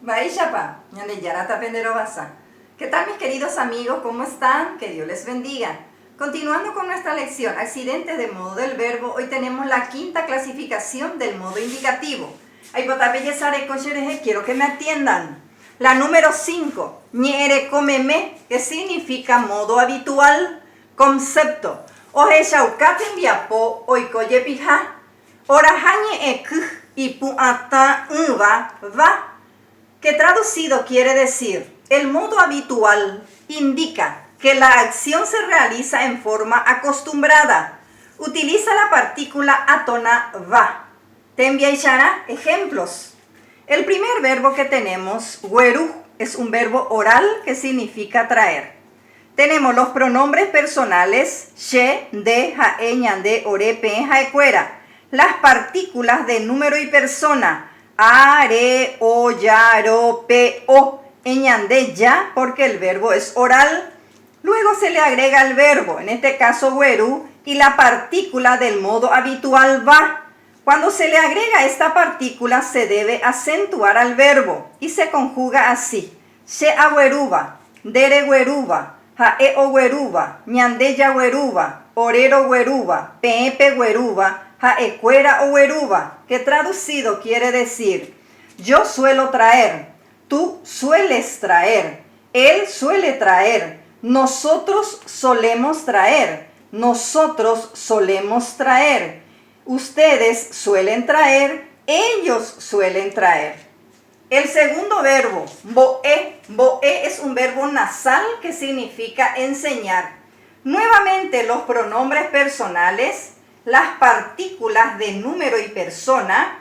Baishapa, Ñandeyarata Penderobasa. ¿Qué tal, mis queridos amigos? ¿Cómo están? Que Dios les bendiga. Continuando con nuestra lección, accidentes de modo del verbo, hoy tenemos la quinta clasificación del modo indicativo. Quiero que me atiendan. La número 5, ñere comeme, que significa modo habitual, concepto. Oje shaukaten viapo, oikoye pija, orajañe ek, ipu ata va, que traducido quiere decir, el modo habitual indica que la acción se realiza en forma acostumbrada. Utiliza la partícula atona va. Te enviará ejemplos. El primer verbo que tenemos, weru, es un verbo oral que significa traer. Tenemos los pronombres personales, she, de, jae, ñande, ore, pe, jaecuera. Las partículas de número y persona, are, o, ya, ro, pe, o, ñande, ya, porque el verbo es oral. Luego se le agrega el verbo, en este caso weru, y la partícula del modo habitual va. Cuando se le agrega esta partícula se debe acentuar al verbo y se conjuga así. She aweruba, dere weruba, jae o weruba, ñande ya weruba, orero weruba, pepe weruba, jae cuera o weruba, que traducido quiere decir, yo suelo traer, tú sueles traer, él suele traer, nosotros solemos traer, nosotros solemos traer. Ustedes suelen traer, ellos suelen traer. El segundo verbo, boe. Boe es un verbo nasal que significa enseñar. Nuevamente los pronombres personales, las partículas de número y persona,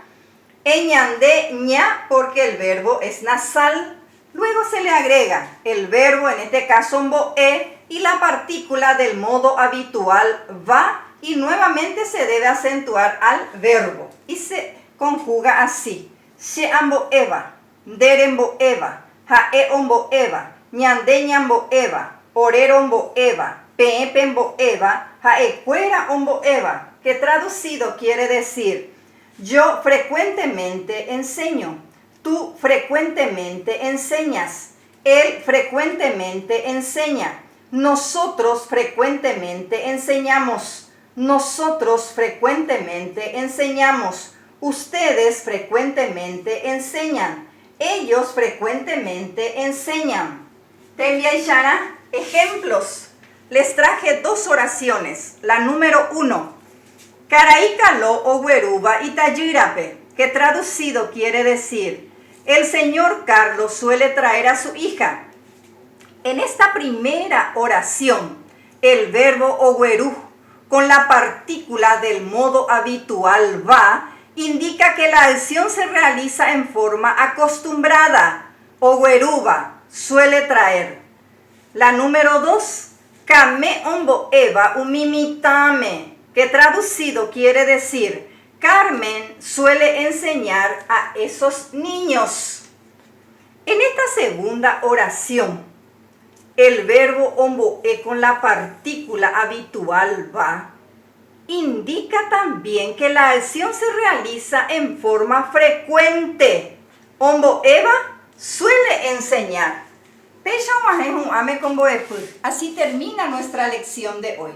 ñande, ña, porque el verbo es nasal. Luego se le agrega el verbo, en este caso boe, y la partícula del modo habitual va, y nuevamente se debe acentuar al verbo y se conjuga así. Sheambo eva, derembo eva, jaeombo eva, ñande ñambo eva, orerombo eva, peepembo eva, jaecuera ombo eva, que traducido quiere decir, yo frecuentemente enseño, tú frecuentemente enseñas, él frecuentemente enseña, nosotros frecuentemente enseñamos. Nosotros frecuentemente enseñamos, ustedes frecuentemente enseñan, ellos frecuentemente enseñan. Te enviará ejemplos. Les traje dos oraciones. La número 1, Caraícalo o Weruba Itayirape, que traducido quiere decir, el señor Carlos suele traer a su hija. En esta primera oración, el verbo oweru, con la partícula del modo habitual va, indica que la acción se realiza en forma acostumbrada. Oweruba, suele traer. La número 2, kame ombo eva umimitame, que traducido quiere decir, Carmen suele enseñar a esos niños. En esta segunda oración, el verbo omboe con la partícula habitual va indica también que la acción se realiza en forma frecuente. Omboeva suele enseñar. Así termina nuestra lección de hoy.